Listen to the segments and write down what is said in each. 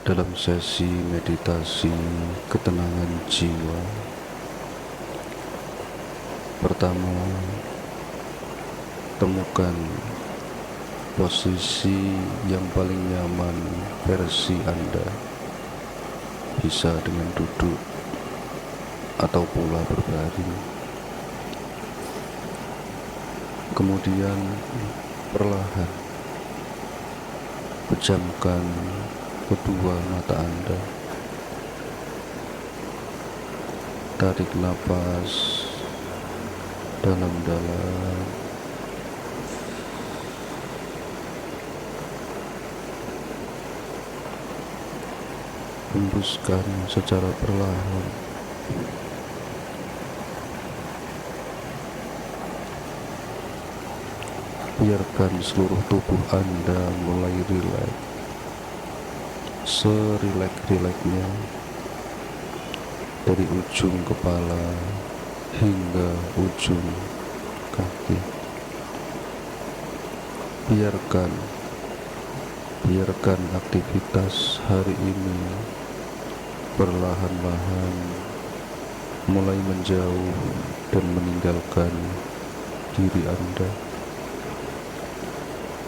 dalam sesi meditasi ketenangan jiwa. Pertama, temukan posisi yang paling nyaman versi Anda. Bisa dengan duduk atau pula berbaring. Kemudian perlahan pejamkan kedua mata Anda. Tarik napas dalam-dalam. Hembuskan secara perlahan. Biarkan seluruh tubuh Anda mulai rileks, serileks-rileksnya, dari ujung kepala hingga ujung kaki. Biarkan aktivitas hari ini perlahan-lahan mulai menjauh dan meninggalkan diri Anda,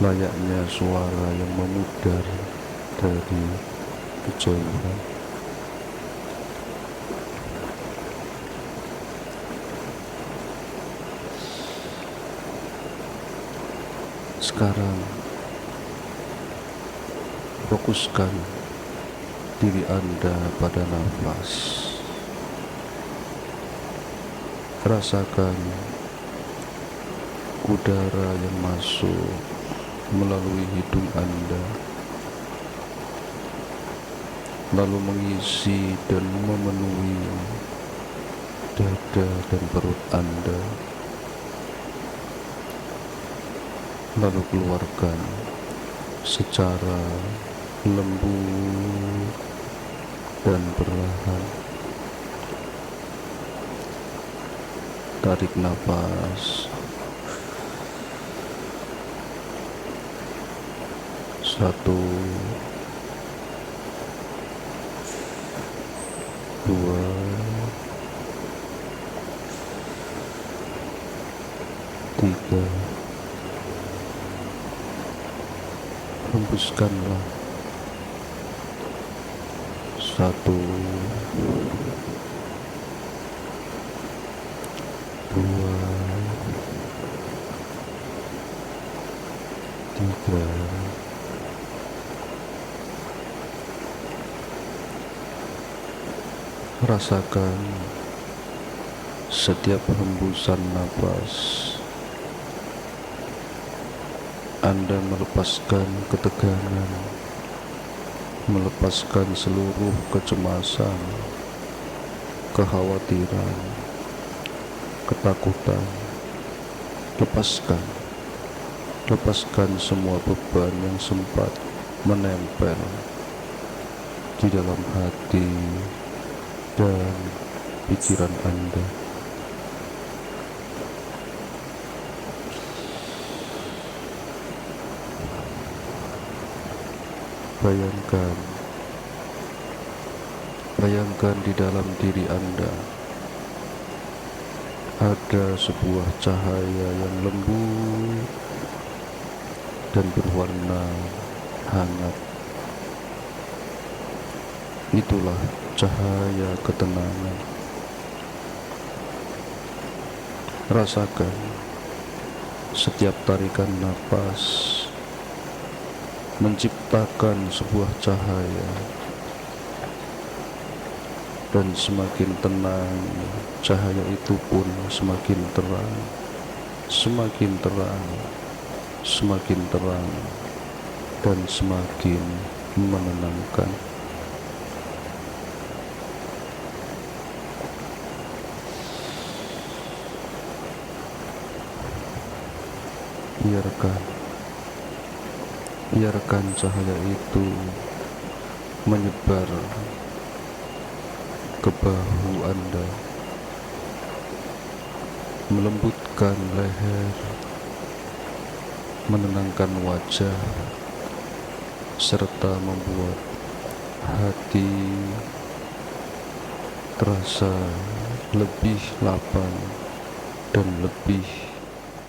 layaknya suara yang memudar dari kejauhan. Sekarang fokuskan diri Anda pada nafas. Rasakan udara yang masuk melalui hidung Anda, lalu mengisi dan memenuhi dada dan perut Anda, lalu keluarkan secara lembut dan perlahan. Tarik napas. 1, 2, 3. Hembuskanlah. 1, 2, 3. Rasakan setiap hembusan napas Anda melepaskan ketegangan, melepaskan seluruh kecemasan, kekhawatiran, ketakutan. Lepaskan semua beban yang sempat menempel di dalam hati dan pikiran Anda. Bayangkan di dalam diri Anda ada sebuah cahaya yang lembut dan berwarna hangat. Itulah cahaya ketenangan. Rasakan setiap tarikan napas menciptakan sebuah cahaya, dan semakin tenang cahaya itu pun semakin terang, semakin terang, semakin terang, dan semakin menenangkan. Biarkan cahaya itu menyebar ke bahu Anda, melembutkan leher, menenangkan wajah, serta membuat hati terasa lebih lapang dan lebih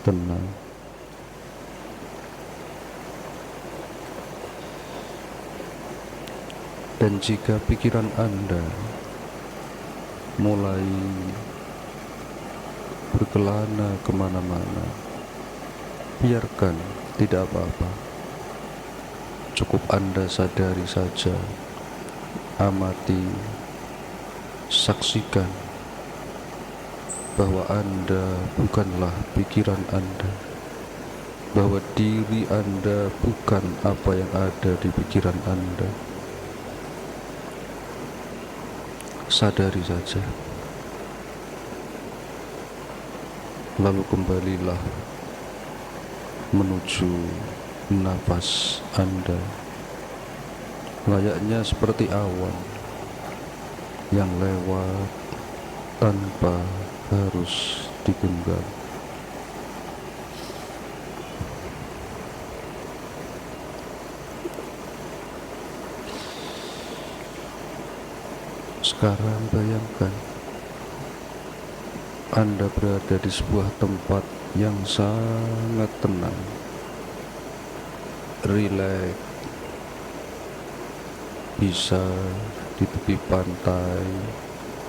tenang. Dan jika pikiran Anda mulai berkelana kemana-mana, biarkan, tidak apa-apa. Cukup Anda sadari saja, amati, saksikan bahwa Anda bukanlah pikiran Anda, bahwa diri Anda bukan apa yang ada di pikiran Anda. Sadari saja, lalu kembalilah menuju nafas Anda, layaknya seperti awan yang lewat tanpa harus digenggam. Sekarang bayangkan Anda berada di sebuah tempat yang sangat tenang, rileks, bisa di tepi pantai,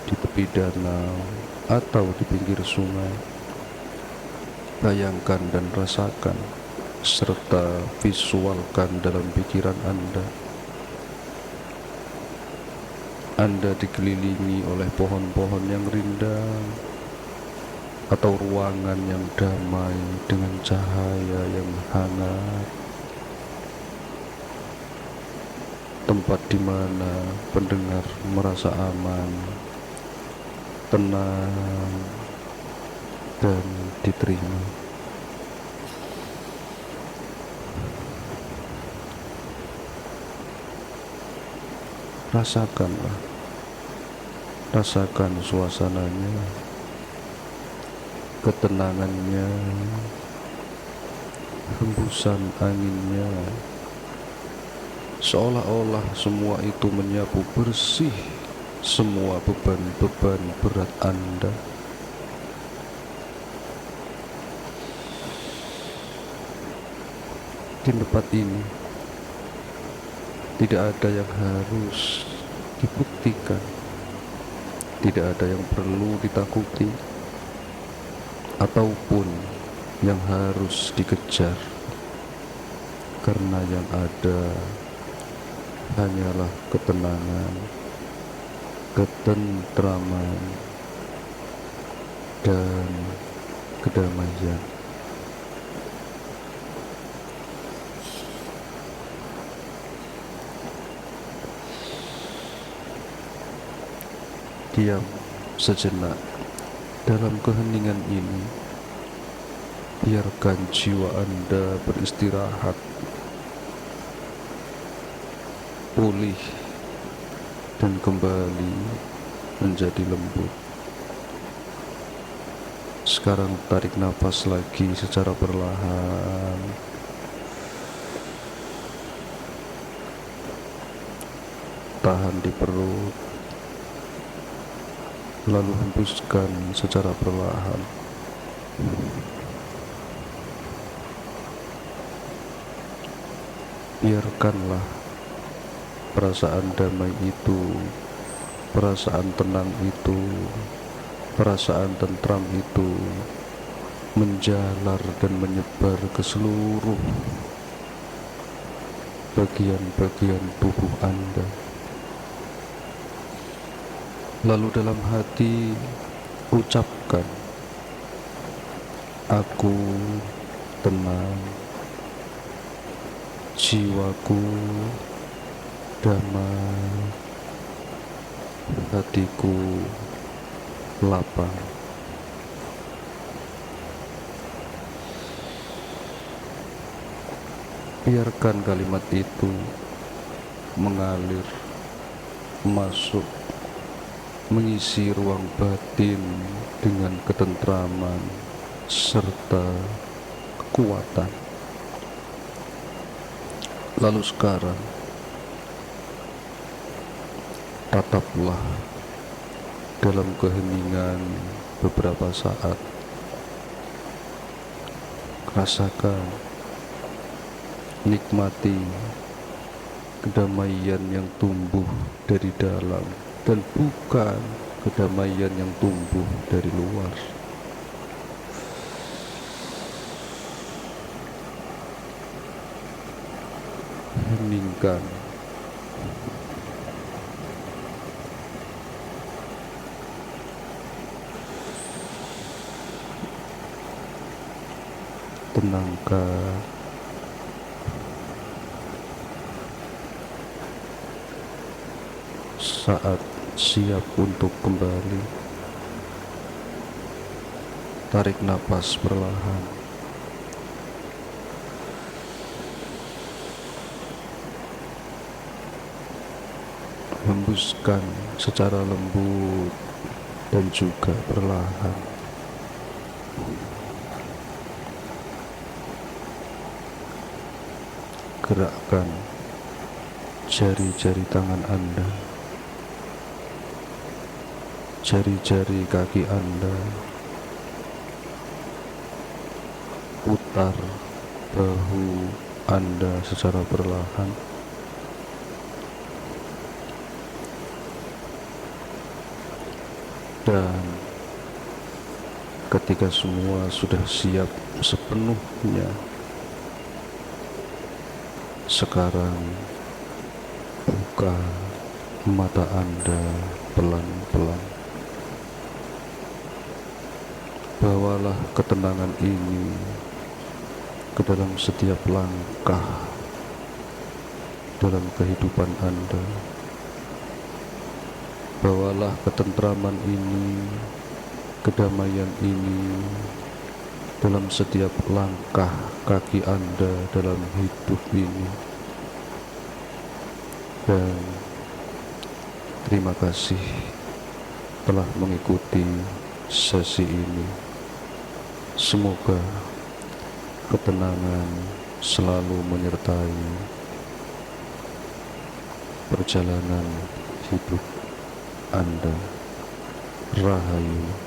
di tepi danau, atau di pinggir sungai. Bayangkan dan rasakan, serta visualkan dalam pikiran Anda dikelilingi oleh pohon-pohon yang rindang, atau ruangan yang damai dengan cahaya yang hangat, tempat di mana pendengar merasa aman, tenang, dan diterima. Rasakan suasananya, ketenangannya, hembusan anginnya, seolah-olah semua itu menyapu bersih semua beban-beban berat Anda. Di tempat ini tidak ada yang harus dibuktikan, tidak ada yang perlu ditakuti, ataupun yang harus dikejar, karena yang ada hanyalah ketenangan, ketentraman, dan kedamaian. Diam sejenak dalam keheningan ini. Biarkan jiwa Anda beristirahat, pulih, dan kembali menjadi lembut. Sekarang tarik nafas lagi secara perlahan. Tahan di perut, lalu hembuskan secara perlahan. Biarkanlah perasaan damai itu, perasaan tenang itu, perasaan tentram itu menjalar dan menyebar ke seluruh bagian-bagian tubuh Anda. Lalu dalam hati ucapkan, aku tenang, jiwaku damai, hatiku lapang. Biarkan kalimat itu mengalir, masuk, mengisi ruang batin dengan ketentraman serta kekuatan. Lalu sekarang Tataplah dalam keheningan beberapa saat. Rasakan, nikmati kedamaian yang tumbuh dari dalam dan bukan kedamaian yang tumbuh dari luar. Heningkan, tenangkan, saat siap untuk kembali. Tarik napas perlahan. Hembuskan secara lembut dan juga perlahan. Gerakkan jari-jari tangan Anda, jari-jari kaki Anda, putar bahu Anda secara perlahan. Dan ketika semua sudah siap sepenuhnya, sekarang buka mata Anda pelan-pelan. Bawalah ketenangan ini ke dalam setiap langkah dalam kehidupan Anda. Bawalah ketentraman ini, kedamaian ini dalam setiap langkah kaki Anda dalam hidup ini. Dan terima kasih telah mengikuti sesi ini. Semoga ketenangan selalu menyertai perjalanan hidup Anda. Rahayu.